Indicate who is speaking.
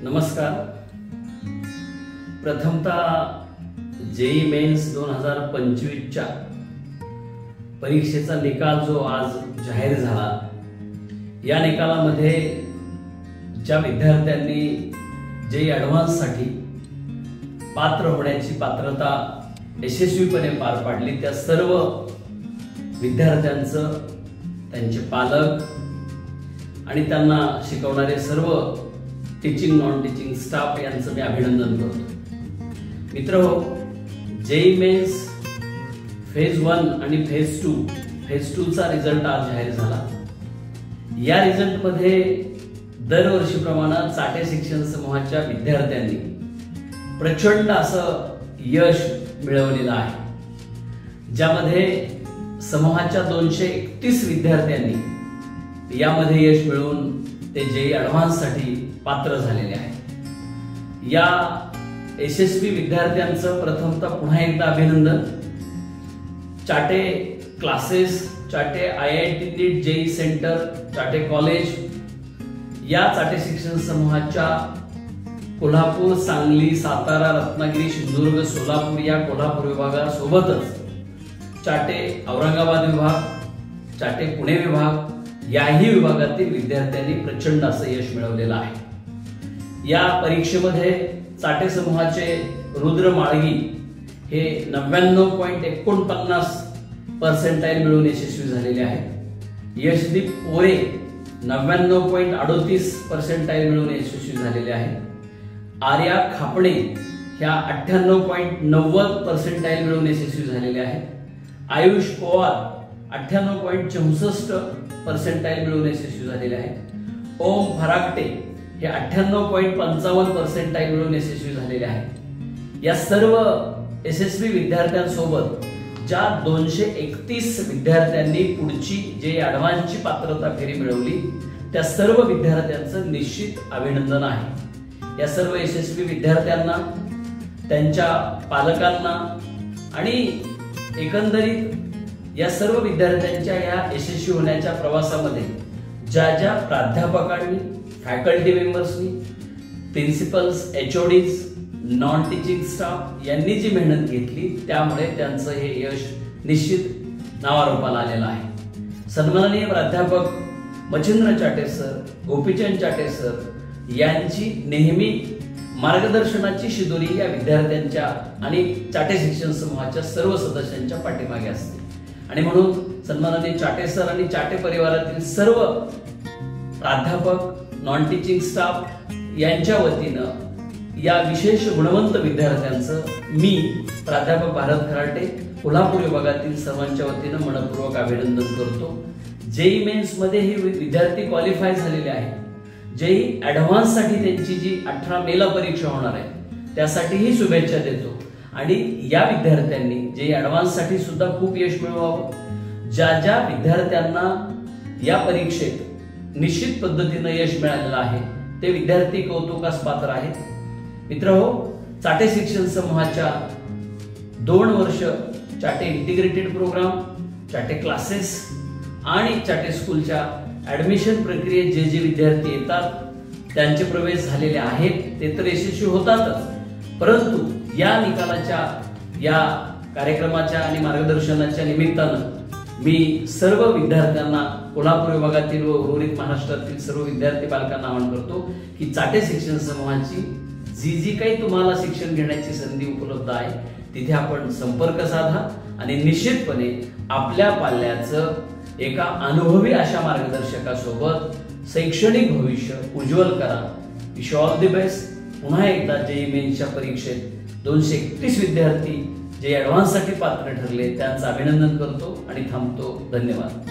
Speaker 1: नमस्कार। प्रथमतः JEE men's 2025च्या परीक्षेचा निकाल जो आज जाहीर झाला, या निकालामध्ये ज्या विद्यार्थ्यांनी जेई ॲडव्हान्स साठी पात्र होण्याची पात्रता यशस्वीपणे पार पाडली, त्या सर्व विद्यार्थ्यांचं, त्यांचे पालक आणि त्यांना शिकवणारे सर्व टीचिंग नॉन टीचिंग स्टाफ यांचं मी अभिनंदन करतो। मित्रहो, जेई मेन्स फेज 1 आणि फेज 2 चा रिझल्ट आज जाहीर झाला। या रिझल्टमध्ये दरवर्षीप्रमाणे चाटे शिक्षण समूहाच्या विद्यार्थ्यांनी प्रचंड असं यश मिळवलेलं आहे, ज्यामध्ये समूहाच्या 231 विद्यार्थ्यांनी यामध्ये यश मिळवून ते जेई ॲडव्हान्स साठी पात्र झालेले आहेत। या यशस्वी विद्यार्थ्यांचं प्रथमतः पुन्हा एकदा अभिनंदन। चाटे क्लासेस, चाटे IIT नीट जेई सेंटर, चाटे कॉलेज या चाटे शिक्षण समूहाच्या कोल्हापूर, सांगली, सातारा, रत्नागिरी, सिंधुदुर्ग, सोलापूर या कोल्हापूर विभागासोबतच चाटे औरंगाबाद विभाग, चाटे पुणे विभाग याही विभागातील विद्यार्थ्यांनी प्रचंड असं यश मिळवलेलं आहे। या परीक्षेमध्ये चाटे समूहाचे रुद्र माळगी हे 99.49% मिळवून यशस्वी झालेले आहेत। यशदीप पोरे 99.38% मिळवून यशस्वी झालेले आहेत। आर्या खापणे ह्या 98.90% मिळवून यशस्वी झालेले आहेत। आयुष पवार 98.64% मिळवून यशस्वी झालेले आहेत। ओम फराकटे हे 98.55% मिळवून यशस्वी झालेले आहेत। या सर्व यशस्वी विद्यार्थ्यांसोबत ज्या 231 विद्यार्थ्यांनी पुढची जे ॲडव्हान्सची पात्रता फेरी मिळवली, त्या सर्व विद्यार्थ्यांचं निश्चित अभिनंदन आहे। या सर्व यशस्वी विद्यार्थ्यांना, त्यांच्या पालकांना आणि एकंदरीत या सर्व विद्यार्थ्यांच्या या यशस्वी होण्याच्या प्रवासामध्ये ज्या प्राध्यापकांनी, फॅकल्टी मेंबर्सनी, principals, HODs, non teaching staff यांनी जी मेहनत घेतली, त्यामुळे त्यांचं हे यश निश्चित नावारूपाला आलेलं आहे। सन्माननीय प्राध्यापक मच्छिंद्र चाटे सर, गोपीचंद चाटे सर यांची नेहमी मार्गदर्शनाची शिदोरी या विद्यार्थ्यांच्या आणि चाटे शिक्षण समूहाच्या सर्व सदस्यांच्या पाठीमागे असते। आणि म्हणून सन्माननीय चाटे सर आणि चाटे परिवारातील सर्व प्राध्यापक, नॉन टीचिंग स्टाफ यांच्या वतीनं या विशेष गुणवंत विद्यार्थ्यांचं मी प्राध्यापक भारत खराटे कोल्हापूर विभागातील सर्वांच्या वतीनं मनपूर्वक अभिनंदन करतो। जेई मेन्स मध्ये हे विद्यार्थी क्वालिफाय झालेले आहेत। जेई ॲडव्हान्स साठी त्यांची जी 18 मेला परीक्षा होणार आहे, त्यासाठीही शुभेच्छा देतो। आणि या विद्यार्थ्यांनी जेई ॲडव्हान्स साठी सुद्धा खूप यश मिळवावं। ज्या विद्यार्थ्यांना या परीक्षेत निश्चित पद्धतीनं यश मिळालेलं आहे, ते विद्यार्थी कौतुकास पात्र आहेत। मित्रहो, चाटे शिक्षण समूहाच्या 2 वर्ष Chate integrated programme, Chate classes आणि चाटे स्कूलच्या ऍडमिशन प्रक्रियेत जे विद्यार्थी येतात, त्यांचे प्रवेश झालेले आहेत, ते तर यशस्वी होतातच, परंतु या निकालाच्या, या कार्यक्रमाच्या आणि मार्गदर्शनाच्या निमित्तानं मी सर्व विद्यार्थ्यांना, कोल्हापूर विभागातील व उर्वरित महाराष्ट्रातील सर्व विद्यार्थी पालकांना आवाहन करतो की चाटे शिक्षण समूहाची जी काही तुम्हाला शिक्षण घेण्याची संधी उपलब्ध आहे, तिथे आपण संपर्क साधा आणि निश्चितपणे आपल्या पाल्याचं एका अनुभवी अशा मार्गदर्शकासोबत शैक्षणिक भविष्य उज्ज्वल करा। Wish all the best. पुन्हा एकदा जेई मेन्सच्या परीक्षेत 231 विद्यार्थी जे ॲडव्हान्स साठी पात्र ठरले, त्यांचं अभिनंदन करतो आणि थांबतो। धन्यवाद।